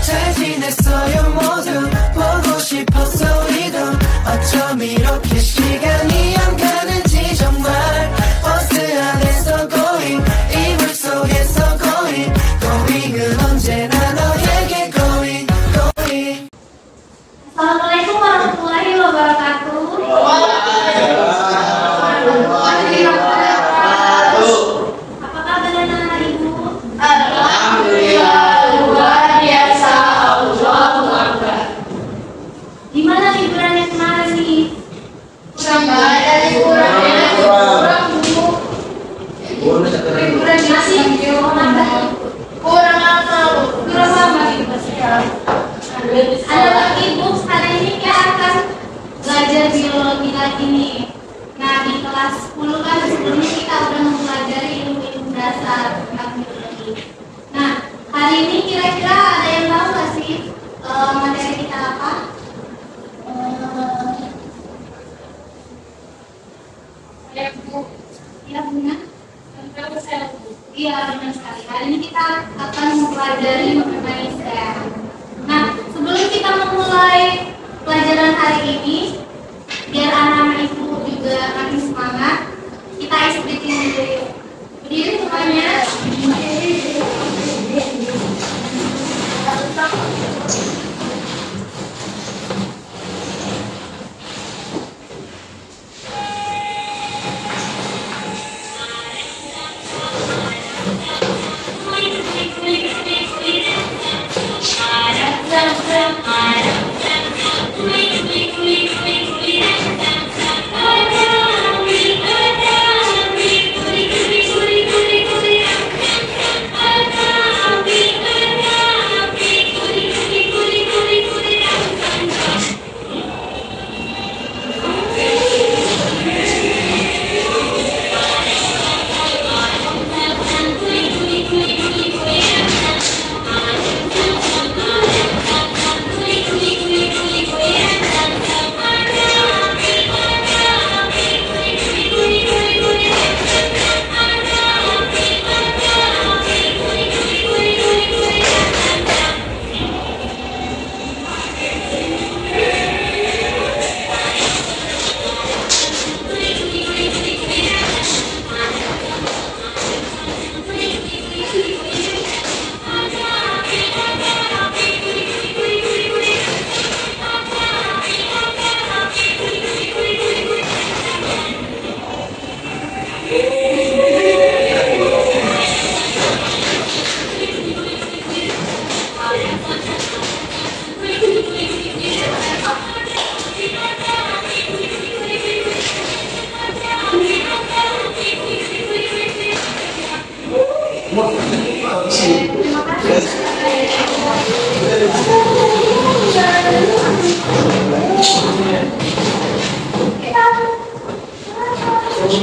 잘 지냈어요 모두 보고 싶었어 우리도 어쩜 이렇게 시간이 안 가는지 정말 버스 안에서 going 이불 속에서 going은 언제나 너에게 going. Assalamualaikum warahmatullahi wabarakatuh. Apa kabar anak-anak ibu? Alhamdulillah luar biasa. Allahu Akbar. Gimana liburannya kemarin nih? Kurang ada liburannya. Kurang bu. Liburan Masih kurang apa? kurang lama gitu pasti ya. Anak ibu hari ini kita akan belajar biologi lagi nih. Nah di kelas 10 kan sebelumnya kita udah mempelajari ilmu-ilmu dasar tentang biologi. Nah hari ini kira-kira ada yang tahu nggak sih materi kita apa? Ya bu. Ya Bunda? Tentang sel bu. Iya benar sekali. Hari ini kita akan mempelajari mengenai sel. Nah sebelum kita memulai pelajaran hari ini, biar anak-anak ibu juga makin semangat, kita isi breathing dulu. Berdiri semuanya.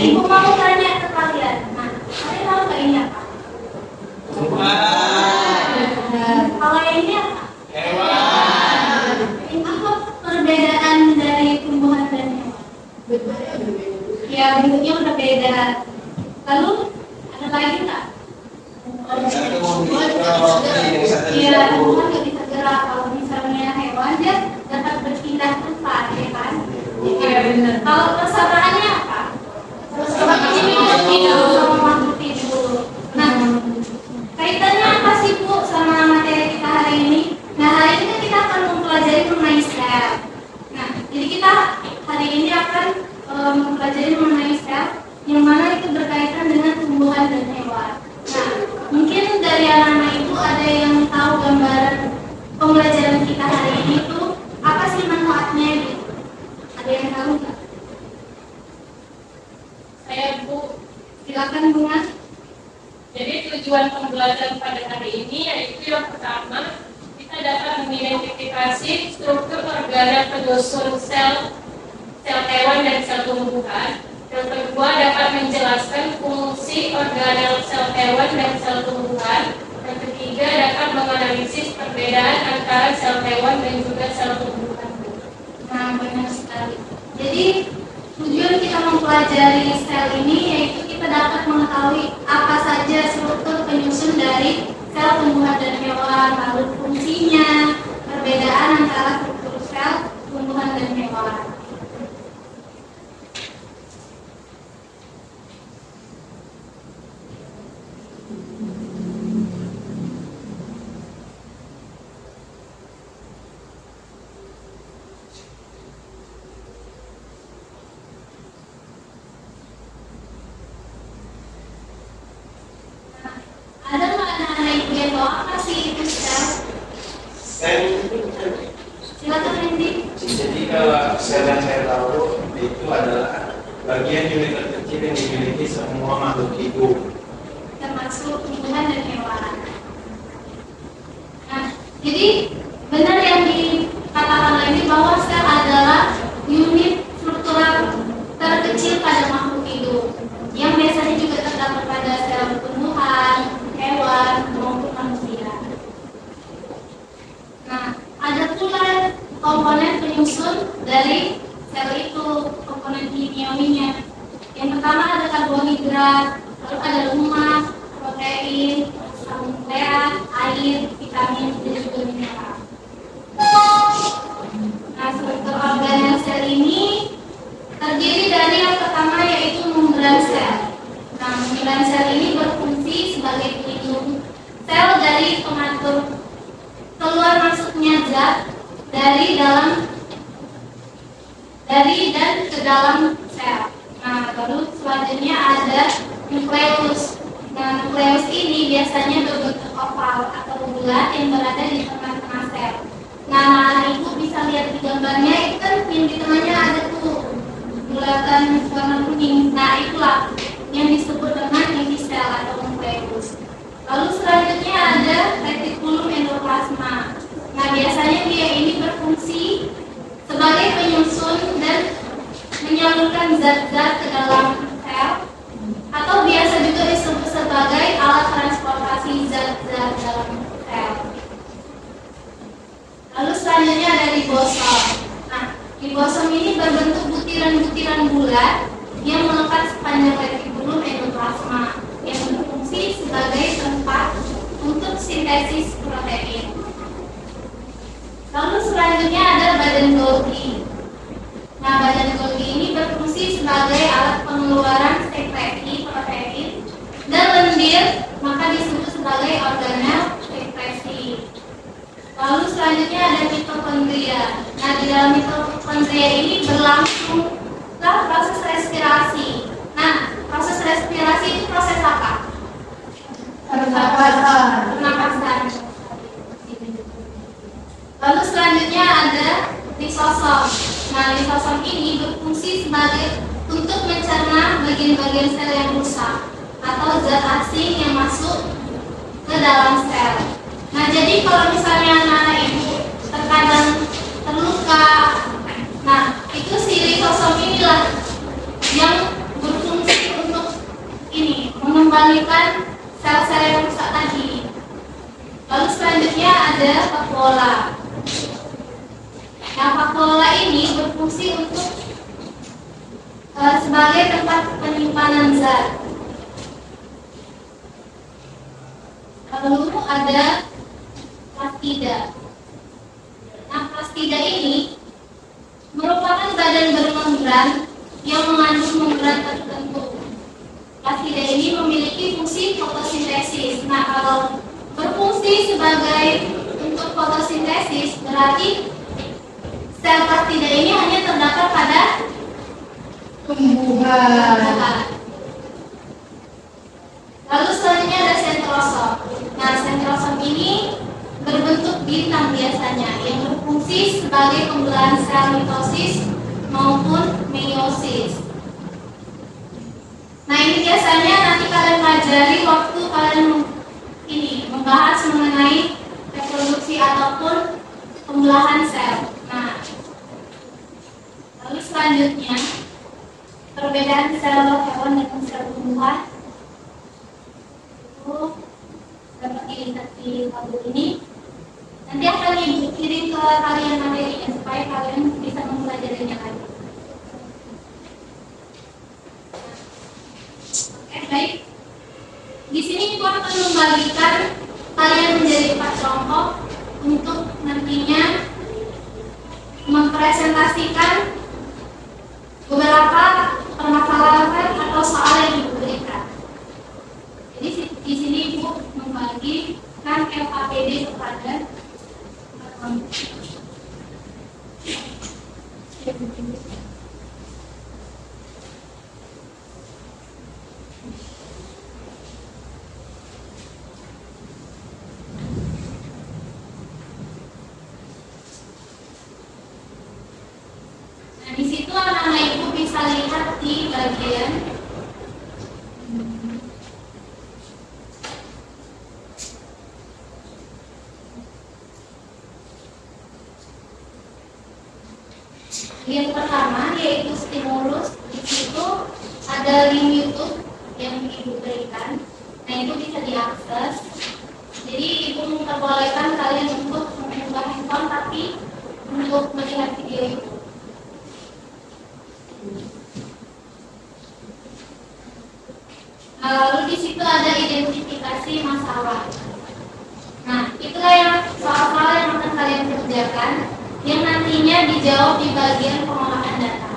Ibu mau tanya ke kalian. Nah, kalian tahu nggak ini apa? Kalau yang ini apa? Hewan. Apa perbedaan dari tumbuhan dan hewan? Ya, bentuknya udah beda. Lalu ada lagi nggak? Iya, tumbuhan nggak bisa gerak. Kalau misalnya hewan dia dapat berpindah tempat, ya kan? Iya benar. Kalau persamaannya apa? Makhluk hidup. Nah, kaitannya apa sih Bu sama materi kita hari ini? Nah, hari ini kita akan mempelajari mengenai sel. Nah, jadi kita hari ini akan mempelajari mengenai sel yang mana itu berkaitan dengan tumbuhan dan hewan. Nah, mungkin dari anak-anak itu ada yang tahu gambaran pembelajaran kita hari ini itu apa sih manfaatnya gitu? Ada yang tahu nggak? Saya bu. Silakan Bunga. Jadi tujuan pembelajaran pada hari ini yaitu yang pertama kita dapat mengidentifikasi struktur organel penyusun sel hewan dan sel tumbuhan. Yang kedua dapat menjelaskan fungsi organel sel hewan dan sel tumbuhan. Yang ketiga dapat menganalisis perbedaan antara sel hewan dan juga sel tumbuhan. Nah, benar sekali. Jadi tujuan kita mempelajari sel ini yaitu kita dapat mengetahui apa saja struktur penyusun dari sel tumbuhan dan hewan, lalu fungsinya, perbedaan antara struktur sel tumbuhan dan hewan. Ada anak-anak ibu yang tahu apa sih itu sel? Silakan Randy. Jadi kalau sel yang saya tahu itu adalah bagian unit terkecil yang dimiliki semua makhluk hidup, Termasuk tumbuhan dan hewan. Nah, jadi benar yang dikatakan lagi bahwa sel adalah unit struktural terkecil pada makhluk hidup yang biasanya juga terdapat pada sel tumbuhan, hewan maupun manusia. Nah, ada pula komponen penyusun dari sel itu, komponen kimiawinya. Yang pertama ada karbohidrat, lalu ada lemak, protein, asam nukleat, air, vitamin, dan juga mineral. Nah, struktur organel sel ini terdiri dari yang pertama yaitu membran sel. Nah, membran sel ini berfungsi sebagai pelindung sel dari pengatur keluar masuknya zat dari dan ke dalam sel. Nah, lalu selanjutnya ada nukleus. Nah, nukleus ini biasanya berbentuk oval atau bulat yang berada di tengah-tengah sel. Nah, ibu bisa lihat di gambarnya, itu kan yang di tengahnya ada tuh bulatan warna kuning. Nah, itulah yang disebut dengan inti sel atau nukleus. Lalu selanjutnya ada retikulum endoplasma. Nah, biasanya dia ini berfungsi sebagai penyusun dan menyalurkan zat-zat ke dalam sel, atau biasa juga disebut sebagai alat transportasi zat-zat dalam sel. Lalu selanjutnya ada ribosom. Nah, ribosom ini berbentuk butiran-butiran bulat yang melekat sepanjang retikulum endoplasma yang berfungsi sebagai tempat untuk sintesis protein. Lalu selanjutnya ada badan Golgi. Nah, badan Golgi ini berfungsi sebagai alat pengeluaran sekresi protein dan lendir, maka disebut sebagai organel sekresi. Lalu selanjutnya ada mitokondria. Nah, di dalam mitokondria ini berlangsunglah proses respirasi. Nah, proses respirasi itu proses apa? Pernapasan. Lalu selanjutnya ada lisosom. Nah, lisosom ini berfungsi sebagai untuk mencerna bagian-bagian sel yang rusak atau zat asing yang masuk ke dalam sel. Nah, jadi kalau misalnya anak-anak ibu terkadang terluka, nah itu si lisosom inilah yang berfungsi untuk ini mengembalikan sel-sel yang rusak tadi. Lalu selanjutnya ada vakuola. Nah, vakuola ini berfungsi untuk sebagai tempat penyimpanan zat. Lalu ada plastida. Nah, plastida ini merupakan badan bermembran yang mengandung membran tertentu. Plastida ini memiliki fungsi fotosintesis. Nah, kalau berfungsi sebagai untuk fotosintesis berarti sel plastida ini hanya terdapat pada tumbuhan. Lalu selanjutnya ada sentrosom. Nah, sentrosom ini berbentuk bintang biasanya yang berfungsi sebagai pembelahan sel mitosis maupun meiosis. Nah, ini biasanya nanti kalian pelajari waktu kalian membahas mengenai reproduksi ataupun pembelahan sel. Nah, lalu selanjutnya perbedaan sel hewan dengan sel tumbuhan itu dapat dilihat di tabel ini. Nanti akan ibu kirim ke kalian materinya supaya kalian bisa mempelajarinya lagi. Oke. membagikan kalian menjadi 4 kelompok untuk nantinya mempresentasikan beberapa permasalahan atau soal yang diberikan. Jadi di sini Ibu membagikan LKPD kepada di situ anak-anak Ibu bisa lihat di bagian yang pertama yaitu stimulus. Di situ ada link YouTube yang Ibu berikan. Nah, itu bisa diakses. Jadi Ibu memperbolehkan kalian untuk membuka handphone tapi untuk melihat video itu. Lalu di situ ada identifikasi masalah. Nah, itulah yang soal-soal yang akan kalian kerjakan, yang nantinya dijawab di bagian pengolahan data.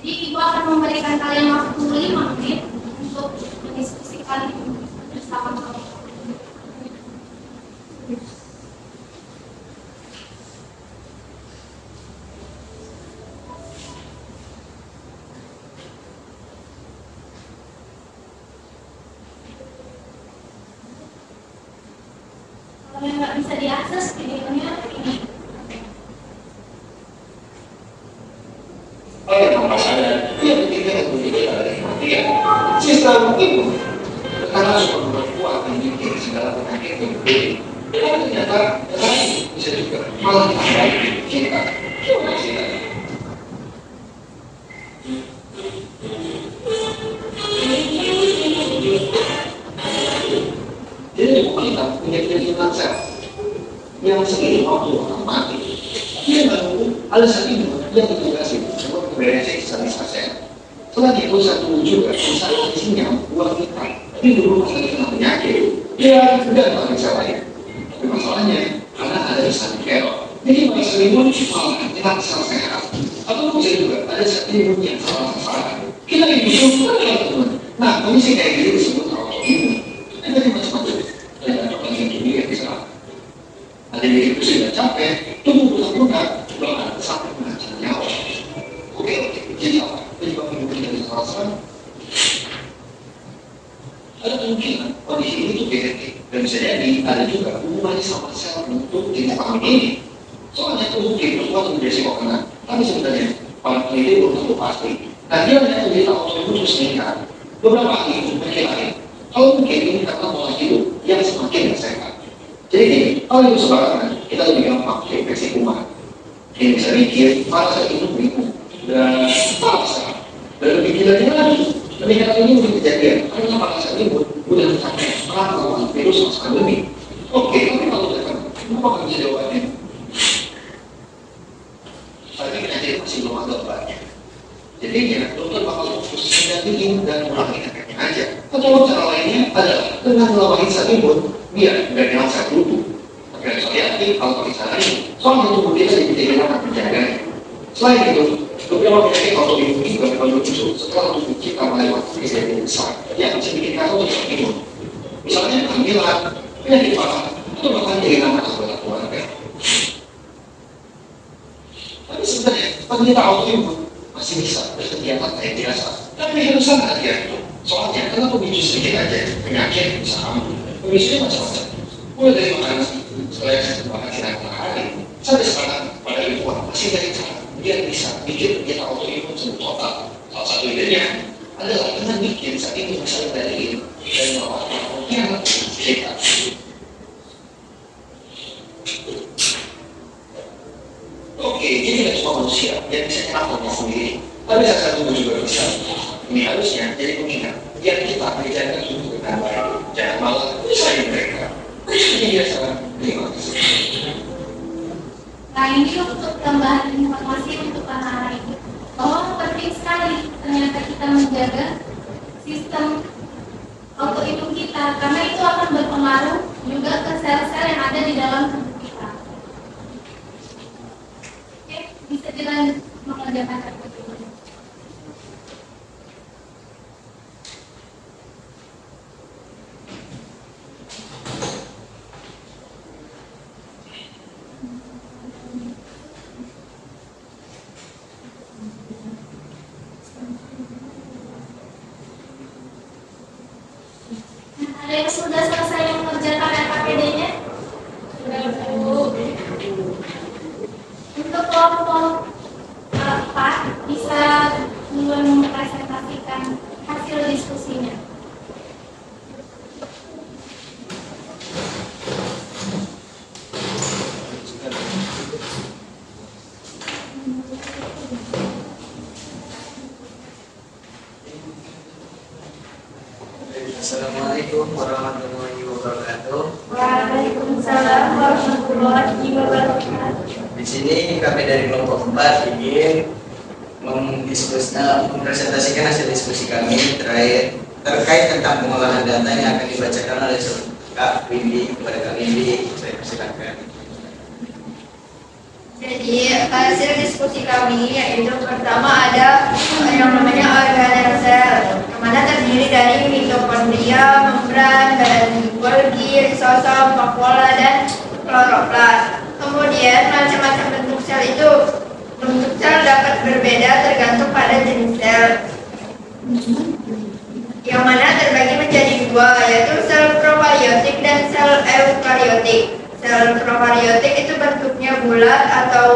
Jadi Ibu akan memberikan kalian waktu 5 menit untuk mendiskusikan bersama-sama. Kalau yang nggak bisa diakses videonya ini. Yang ketiga sistem itu karena sudah memperkuat memiliki segala penyakit yang berbeda. Tapi ternyata lain bisa juga malah ditambahin kita. Coba sih. Jadi kita punya kehidupan sel yang segini waktu orang mati. Dia menunggu alasan itu yang ditugasi untuk beresin stabilisasi. Setelah itu satu juga misalnya isinya buat kita tapi dulu masalah kena penyakit ya tidak ada masalah lain. Tapi masalahnya karena ada satu error. Jadi masalah imun malah kita salah sehat atau bisa juga ada satu imun yang salah. Kita hidup teman. Nah kondisi kayak gini disebut autoimun. Ada macam-macam. Ada orang yang kimia yang bisa. Ada yang itu sudah capek, tubuh bukan bahkan sampai mengancam nyawa. Oke, jadi apa? Penyebab penyakit dari kekerasan ada kemungkinan kondisi ini itu genetik dan bisa jadi ada juga hubungannya sama sel bentuk jenis kelamin ini. Soalnya itu mungkin berkuat menjadi beresiko kena, tapi sebenarnya para peneliti belum tentu pasti. Nah dia hanya menjadi autoimun terus meningkat. Beberapa ahli menilai kalau mungkin ini karena pola hidup yang semakin sehat. Jadi gini, kalau itu sembarangan kita lebih gampang infeksi kuman. Ini bisa bikin para sel itu bingung dan paksa. Dan lebih gilanya lagi, peningkatan ini mungkin kejadian karena pada saat ini udah mencapai melawan virus sama pandemi. Oke, tapi kalau tidak, kenapa nggak bisa jawabannya? Tapi penyakit masih belum ada obatnya. Jadinya dokter bakal fokus mendampingin dan mengurangi efeknya aja. Atau cara lainnya adalah dengan melawan saat imun biar nggak hilang saat dulu. Tapi saya yakin kalau pakai cara ini, soalnya tubuh kita jadi akan menjaganya. Selain itu, beberapa penyakit autoimun juga memang muncul setelah tubuh kita melewati kejadian besar yang bisa bikin kacau sistem imun. Misalnya kehamilan, penyakit parah, atau bahkan kehilangan anggota keluarga. Tapi sebenarnya penderita autoimun masih bisa berkegiatan kayak biasa, tapi harus sangat hati-hati. Soalnya karena pemicu sedikit aja penyakit bisa kambuh. Pemicunya macam-macam, mulai dari makanan, stres, bahkan sinar matahari, sampai sekarang pada ilmuwan masih dari cara dia bisa bikin kita autoimun sembuh total. Salah satu idenya adalah dengan bikin saat ini bisa dibandingin dan melakukan yang kita. Oke, ini tidak cuma manusia yang bisa melakukannya sendiri, tapi salah satu juga bisa. Ini harusnya jadi pengingat yang kita menjaga tubuh dengan baik, jangan malah menyusahkan mereka. Ini biasa. Terima kasih. Nah ini untuk tambahan informasi untuk anak-anak itu bahwa penting sekali ternyata kita menjaga sistem autoimun kita, karena itu akan berpengaruh juga ke sel-sel yang ada di dalam tubuh kita. Oke, bisa dilanjut mengerjakan seperti ini. Ada yang sudah selesai mengerjakan RKPD-nya? Untuk kelompok 4 bisa mulai mempresentasikan hasil diskusinya. Assalamualaikum warahmatullahi wabarakatuh. Waalaikumsalam warahmatullahi wabarakatuh. Di sini kami dari kelompok 4 ingin mempresentasikan hasil diskusi kami terkait tentang pengolahan data yang akan dibacakan oleh Kak Windy kepada Kak Windy. Saya persilakan. Jadi hasil diskusi kami yaitu pertama ada yang namanya organel sel, yang mana terdiri dari mitokondria, membran, badan Golgi, risosom, vakuola, dan kloroplas. Kemudian macam-macam bentuk sel itu, bentuk sel dapat berbeda tergantung pada jenis sel, yang mana terbagi menjadi dua, yaitu sel prokariotik dan sel eukariotik. Sel prokariotik itu bentuknya bulat atau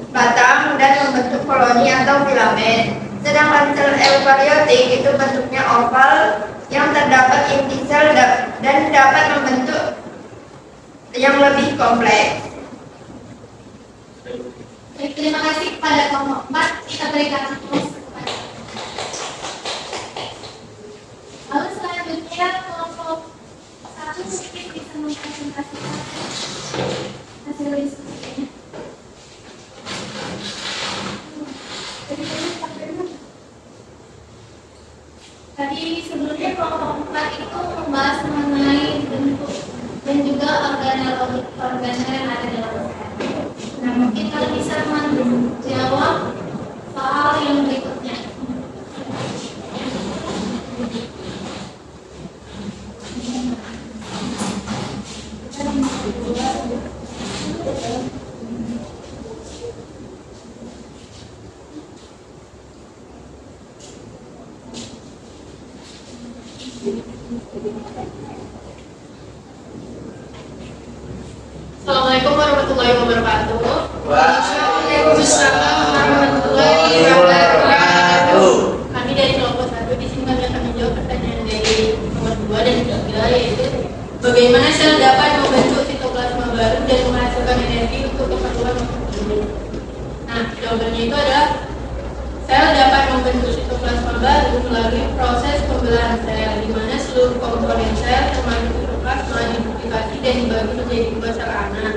batang dan membentuk koloni atau filamen. Sedangkan sel eukariotik itu bentuknya oval yang terdapat inti sel dan dapat membentuk yang lebih kompleks. Baik, terima kasih kepada kelompok 4. Kita berikan aplaus kepada. Lalu selanjutnya kelompok 1 mungkin bisa mempresentasikan hasil diskusinya. Tadi sebelumnya kelompok 4 itu membahas mengenai bentuk dan juga organel yang ada dalam sel. Nah, mungkin kalian bisa menjawab soal yang berikutnya. Assalamualaikum warahmatullahi wabarakatuh. Waalaikumsalam warahmatullahi wabarakatuh. Kami dari kelompok 1 di sini akan menjawab pertanyaan dari nomor 2 dan 3, yaitu bagaimana sel dapat membentuk sitoplasma baru dan menghasilkan energi untuk keperluan tubuh. Nah, jawabannya itu adalah sel dapat membentuk sitoplasma baru melalui proses pembelahan sel, di mana seluruh komponen sel termasuk sitoplasma diduplikasi dan dibagi menjadi 2 sel anak.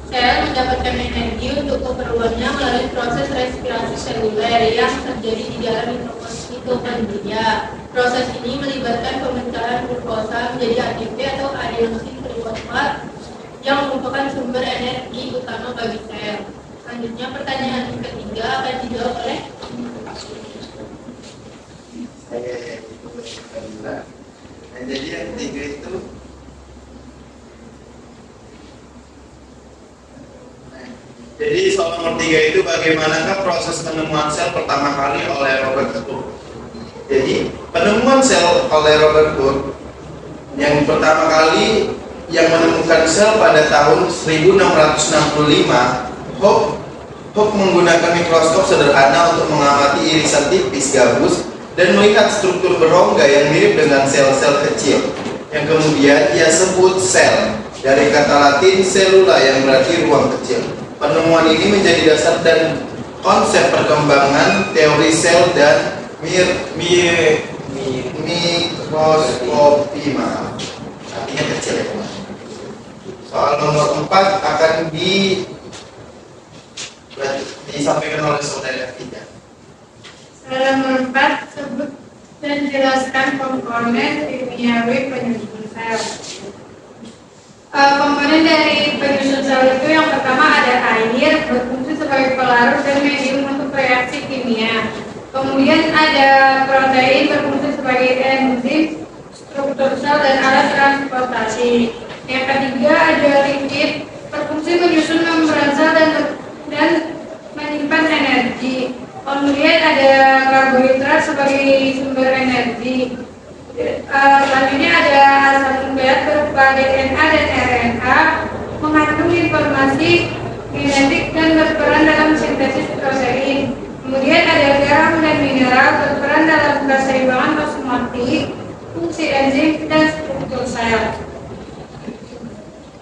Sel mendapatkan energi untuk keperluannya melalui proses respirasi seluler yang terjadi di dalam mitokondria. Proses ini melibatkan pemecahan glukosa menjadi ATP atau adenosin trifosfat yang merupakan sumber energi utama bagi sel. Selanjutnya pertanyaan ketiga akan dijawab oleh Jadi yang ketiga itu jadi soal nomor 3 itu bagaimanakah proses penemuan sel pertama kali oleh Robert Koch. Jadi penemuan sel oleh Robert Koch yang pertama kali yang menemukan sel pada tahun 1665, Koch menggunakan mikroskop sederhana untuk mengamati irisan tipis gabus dan melihat struktur berongga yang mirip dengan sel-sel kecil yang kemudian ia sebut sel, dari kata Latin cellula yang berarti ruang kecil. Penemuan ini menjadi dasar dan konsep perkembangan teori sel dan mikroskopi, artinya kecil ya teman. Soal nomor 4 akan disampaikan oleh saudara Fida. soal nomor 4, dan jelaskan komponen kimiawi penyusun sel. Komponen dari penyusun sel itu yang pertama ada air, berfungsi sebagai pelarut dan medium untuk reaksi kimia. Kemudian ada protein, berfungsi sebagai enzim, struktur sel dan alat transportasi. Yang ketiga ada lipid, berfungsi menyusun membran sel dan menyimpan energi. Kemudian ada karbohidrat sebagai sumber energi. Selanjutnya ada asam nukleat berupa DNA dan RNA, mengandung informasi genetik dan berperan dalam sintesis protein. Kemudian ada garam dan mineral, berperan dalam keseimbangan osmotik, fungsi enzim dan struktur sel.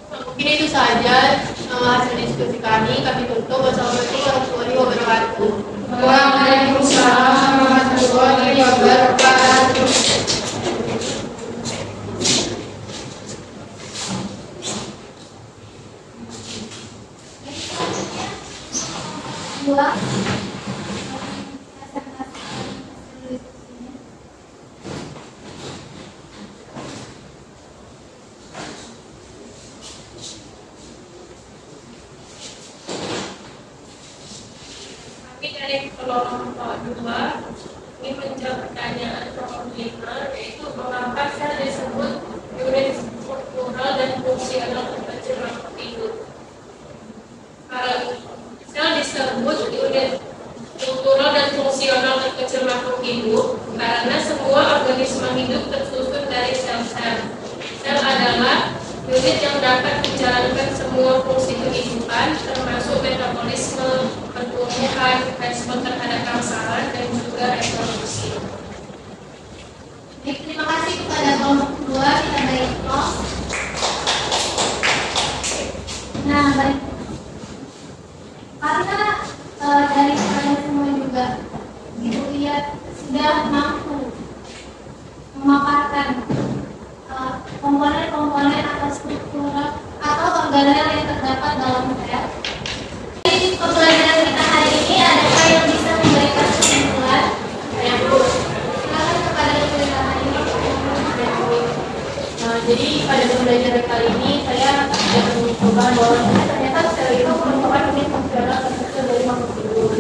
Mungkin itu saja hasil diskusi kami. Kami tutup. Wassalamualaikum warahmatullahi wabarakatuh. Waalaikumsalam warahmatullahi wabarakatuh. Dari kelompok 2 ini menjawab pertanyaan nomor 5, yaitu mengapa sel disebut unit struktural dan fungsional terkecil makhluk hidup. Sel disebut unit struktural dan fungsional terkecil makhluk hidup karena semua organisme hidup tersusun dari sel-sel. Sel adalah unit yang dapat menjalankan semua fungsi kehidupan, termasuk metabolisme, pertumbuhan, respon terhadap rangsangan, dan juga reproduksi. Baik, terima kasih kepada kelompok 2, kita beri aplaus. Nah, baik. Karena dari kalian semua juga Ibu lihat sudah mampu memaparkan komponen-komponen atau struktural atau organel yang terdapat dalam sel. Di pembelajaran kita hari ini, adakah yang bisa memberikan kesimpulan? Silakan kepada Ibu hari ini. Jadi pada pembelajaran kali ini saya sudah mencoba bahwa ternyata sel itu merupakan unit fungsional terkecil dari makhluk hidup.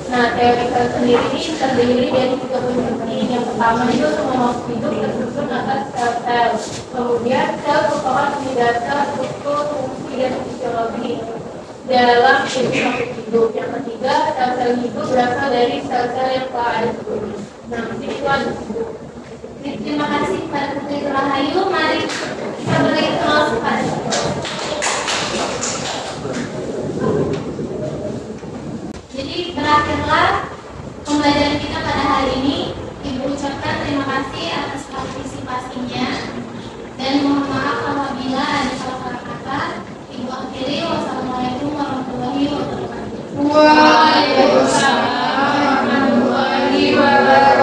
Nah, teori sel sendiri ini terdiri dari 3 fungsi. Yang pertama itu semua makhluk hidup tersusun atas sel-sel. Kemudian sel merupakan unit dasar struktur, fungsi, dan fisiologi dalam tubuh makhluk hidup. Yang ketiga, sel-sel hidup berasal dari sel-sel yang telah ada sebelumnya. Nah, ini itu ada hidup. Terima kasih kepada Putri Rahayu. Mari kita beri aplaus kepada Jadi berakhirlah pembelajaran kita pada hari ini. Ibu ucapkan terima kasih atas partisipasinya dan mohon maaf apabila ada salah kata. Ibu akhiri. Wassalamualaikum warahmatullahi wabarakatuh. Waalaikumsalam warahmatullahi wabarakatuh.